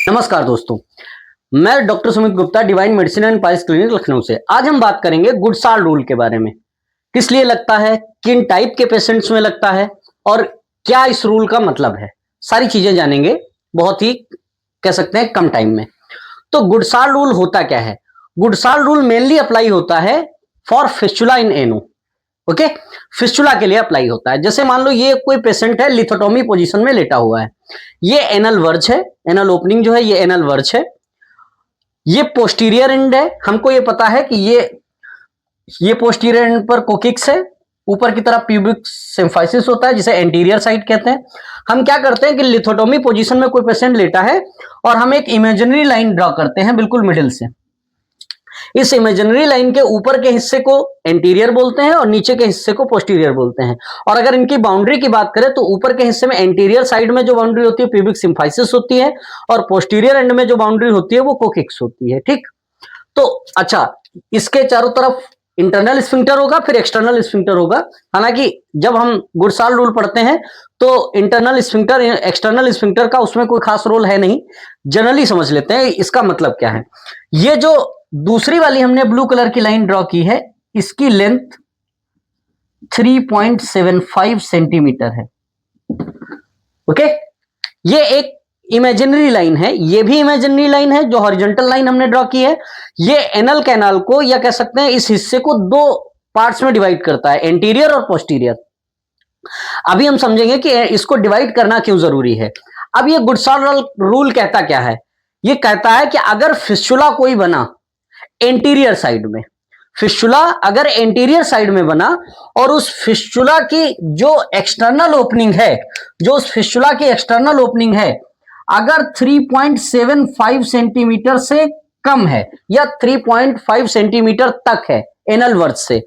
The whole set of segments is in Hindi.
नमस्कार दोस्तों, मैं doctor Sumit Gupta, divine medicine and piles clinic Lucknow से। आज हम बात करेंगे गुडसाल रूल के बारे में। किस लिए लगता है, किन टाइप के पेशेंट्स में लगता है और क्या इस रूल का मतलब है, सारी चीजें जानेंगे बहुत ही कह सकते हैं कम टाइम में। तो गुडसाल रूल होता क्या है? गुडसाल रूल मेनली अप्लाई होता है for fistula in ano. Okay, fistula के लिए अप्लाई होता है। जैसे मान लो ये कोई पेशेंट है, लिथोटोमी पोजीशन में लेटा हुआ है, ये एनल वर्ज है, एनल ओपनिंग जो है ये एनल वर्ज है, ये पोस्टीरियर एंड है। हमको ये पता है कि ये पोस्टीरियर एंड पर कोकिक्स है, ऊपर की तरफ प्यूबिक सिम्फाइसिस होता है जिसे एंटीरियर साइड कहते हैं। हम क्या करते हैं कि लिथोटोमी पोजीशन में कोई पेशेंट लेटा है और हम एक इमेजिनरी लाइन ड्रॉ करते हैं बिल्कुल मिडिल से। इस इमेजिनरी लाइन के ऊपर के हिस्से को एंटीरियर बोलते हैं और नीचे के हिस्से को पोस्टीरियर बोलते हैं। और अगर इनकी बाउंड्री की बात करें तो ऊपर के हिस्से में एंटीरियर साइड में जो बाउंड्री होती है प्यूबिक सिम्फाइसिस होती है और पोस्टीरियर एंड में जो बाउंड्री होती है वो कोकिक्स होती है। ठीक, तो अच्छा, इसके चारों तरफ इंटरनल स्फिंक्टर होगा, फिर एक्सटर्नल स्फिंक्टर होगा। हालांकि जब हम गुडसाल रूल पढ़ते हैं तो इंटरनल स्फिंक्टर एक्सटर्नल स्फिंक्टर का उसमें कोई खास रोल है नहीं, जनरली समझ लेते हैं इसका मतलब क्या है। ये जो दूसरी वाली हमने ब्लू कलर की लाइन ड्रॉ की है, इसकी लेंथ 3.75 सेंटीमीटर है। ओके, ये एक इमेजिनरी लाइन है, ये भी इमेजिनरी लाइन है। जो हॉरिजॉन्टल लाइन हमने ड्रॉ की है ये एनल कैनाल को या कह सकते हैं इस हिस्से को दो पार्ट्स में डिवाइड करता है, एंटीरियर और पोस्टीरियर। अभी हम समझेंगे कि इसको डिवाइड करना क्यों जरूरी है। अब ये गुडसाल रूल कहता क्या है? ये कहता है कि अगर फिस्टुला कोई बना एंटीरियर साइड में, फिस्टुला अगर एंटीरियर साइड में बना और उस फिस्टुला की जो एक्सटर्नल ओपनिंग है, जो उस फिस्टुला की एक्सटर्नल ओपनिंग है अगर 3.75 सेंटीमीटर से कम है या 3.5 सेंटीमीटर तक है एनल वर्ज से,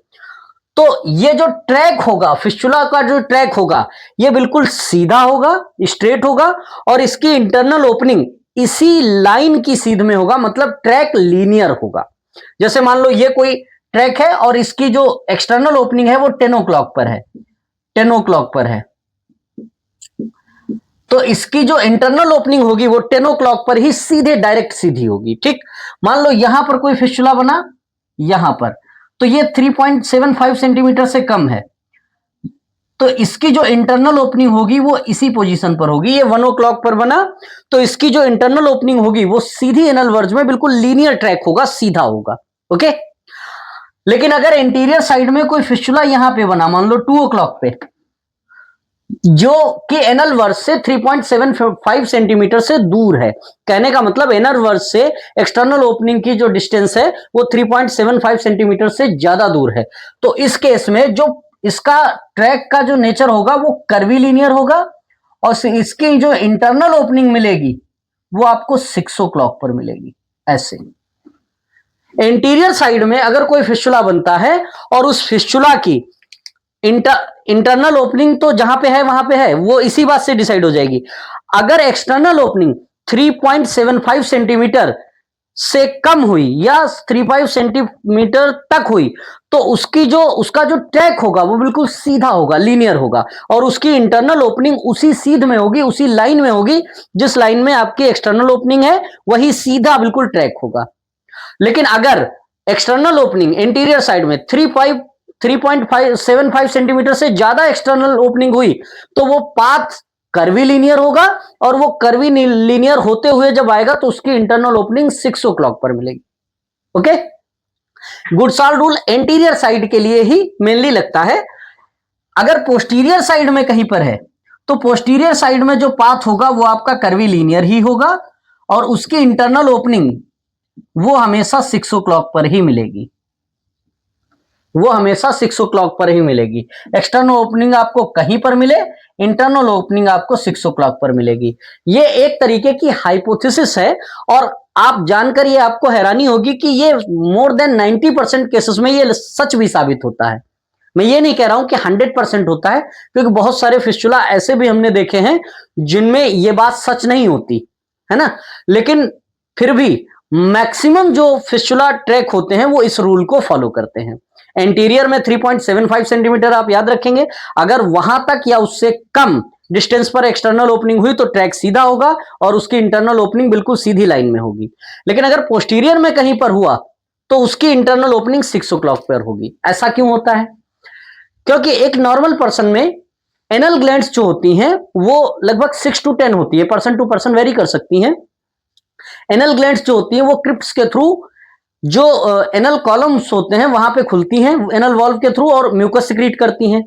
तो ये जो ट्रैक होगा, फिस्टुला का जो ट्रैक होगा ये बिल्कुल सीधा होगा, स्ट्रेट होगा और इसकी इंटरनल ओपनिंग इसी लाइन की सीध में होगा, मतलब ट्रैक लीनियर होगा। जैसे मान लो ये कोई ट्रैक है और इसकी जो एक्सटर्नल ओपनिंग है वो 10 o'clock पर है, 10 o'clock पर है, तो इसकी जो इंटरनल ओपनिंग होगी वो 10 o'clock पर ही सीधे डायरेक्ट सीधी होगी। ठीक, मान लो यहां पर कोई फिस्टुला बना यहां पर, तो ये 3.75 सेंटीमीटर से कम है, तो इसकी जो इंटरनल ओपनिंग होगी वो इसी पोजीशन पर होगी। ये 1 o'clock पर बना तो इसकी जो इंटरनल ओपनिंग होगी वो सीधी एनल वर्ज में बिल्कुल लीनियर ट्रैक होगा, सीधा होगा। ओके, लेकिन अगर इंटीरियर साइड में कोई फिस्टुला यहां पे बना, मान लो 2 o'clock पे, जो कि एनल वर्ज से 3.75 सेंटीमीटर से दूर है, कहने का मतलब एनल वर्ज से एक्सटर्नल ओपनिंग की जो डिस्टेंस है वो 3.75 सेंटीमीटर से ज्यादा दूर है, तो इस केस में जो इसका ट्रैक का जो नेचर होगा वो कर्वी लीनियर होगा और इसकी जो इंटरनल ओपनिंग मिलेगी वो आपको 6 o'clock पर मिलेगी। ऐसे इंटीरियर साइड में अगर कोई फिस्टुला बनता है और उस फिस्टुला की इंटरनल ओपनिंग तो जहां पे है वहां पे है, वो इसी बात से डिसाइड हो जाएगी। अगर एक्सटर्नल ओपनिंग 3.75 सेंटीमीटर से कम हुई या 3.5 सेंटीमीटर तक हुई तो उसका जो ट्रैक होगा वो बिल्कुल सीधा होगा, लीनियर होगा और उसकी इंटरनल ओपनिंग उसी सीध में होगी, उसी लाइन में होगी जिस लाइन में आपकी एक्सटर्नल ओपनिंग है, वही सीधा बिल्कुल ट्रैक होगा। लेकिन अगर एक्सटर्नल ओपनिंग इंटीरियर साइड में 3.75 सेंटीमीटर से ज्यादा एक्सटर्नल ओपनिंग हुई तो वो पाथ कर्वी लीनियर होगा और वो कर्वी लीनियर होते हुए जब आएगा तो उसकी इंटरनल ओपनिंग 6 o'clock पर मिलेगी। ओके, गुडसाल रूल एंटीरियर साइड के लिए ही मेनली लगता है। अगर पोस्टीरियर साइड में कहीं पर है तो पोस्टीरियर साइड में जो पाथ होगा वो आपका कर्वी लीनियर ही होगा और उसकी इंटरनल ओपनिंग वो हमेशा 6 o'clock पर ही मिलेगी, वो हमेशा 6 o'clock पर ही मिलेगी। एक्सटर्नल ओपनिंग आपको कहीं पर मिले, इंटरनल ओपनिंग आपको 6 o'clock पर मिलेगी। ये एक तरीके की हाइपोथेसिस है और आप जानकर ये आपको हैरानी होगी कि ये मोर देन 90% केसेस में ये सच भी साबित होता है। मैं ये नहीं कह रहा हूं कि 100% होता है, क्योंकि बहुत सारे फिस्टुला ऐसे भी हमने देखे हैं जिनमें ये बात सच नहीं होती है ना, लेकिन फिर भी मैक्सिमम जो फिस्टुला ट्रैक होते हैं वो इस रूल को फॉलो करते हैं। एंटीरियर में 3.75 सेंटीमीटर आप याद रखेंगे, अगर वहां तक या उससे कम डिस्टेंस पर एक्सटर्नल ओपनिंग हुई तो ट्रैक सीधा होगा और उसकी इंटरनल ओपनिंग बिल्कुल सीधी लाइन में होगी। लेकिन अगर पोस्टीरियर में कहीं पर हुआ तो उसकी इंटरनल ओपनिंग 6 o'clock पर होगी। ऐसा क्यों होता है? क्योंकि एक नॉर्मल पर्सन में एनल ग्लैंड्स जो होती हैं वो लगभग 6 to 10 होती है, पर्सन टू पर्सन वेरी कर सकती हैं। एनल ग्लैंड्स जो होती हैं वो क्रिप्स के थ्रू जो एनल कॉलम्स होते हैं वहां पे खुलती हैं एनल वॉल्व के थ्रू और म्यूकस सिक्रीट करती हैं।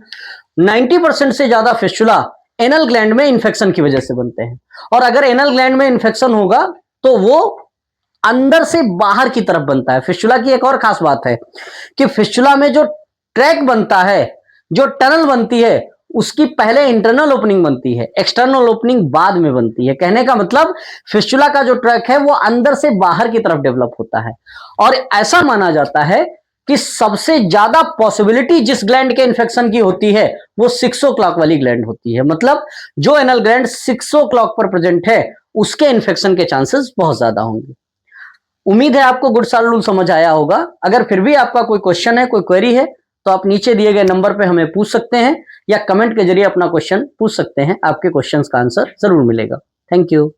90% से ज्यादा फिस्टुला एनल ग्लैंड में इंफेक्शन की वजह से बनते हैं। और अगर एनल ग्लैंड में इंफेक्शन होगा तो वो अंदर से बाहर की तरफ बनता है। फिस्टुला की एक और खास बात है कि फिस्टुला में जो ट्रैक बनता है, जो टनल बनती है, उसकी पहले इंटरनल ओपनिंग बनती है, एक्सटर्नल ओपनिंग बाद में बनती है। कहने का मतलब फिस्टुला का जो ट्रैक है वो अंदर से बाहर की तरफ डेवलप होता है। और ऐसा माना जाता है कि सबसे ज्यादा पॉसिबिलिटी जिस ग्लैंड के इन्फेक्शन की होती है वो 6 o'clock वाली ग्लैंड होती है। मतलब जो एनल ग्लैंड 6 o'clock पर प्रेजेंट है उसके इन्फेक्शन के चांसेस बहुत ज्यादा होंगे। उम्मीद है आपको गुड साल रूल समझ आया होगा। अगर फिर भी आपका कोई क्वेश्चन है, कोई क्वेरी है तो आप नीचे दिए गए नंबर पे हमें पूछ सकते हैं या कमेंट के जरिए अपना क्वेश्चन पूछ सकते हैं। आपके क्वेश्चंस का आंसर जरूर मिलेगा। Thank you.